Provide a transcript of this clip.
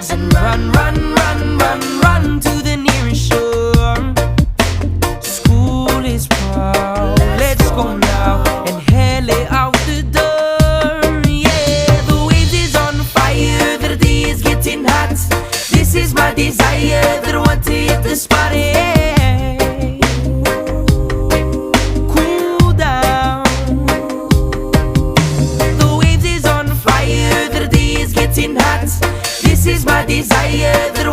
And run, run, run, run, run to the nearest shore. School is proud, let's go now and hail it out the door. Yeah, the waves is on fire, the day is getting hot. This is my desire, that I want to hit the spot. Yeah. Cool down. The waves is on fire, the day is getting hot. This is my desire, that I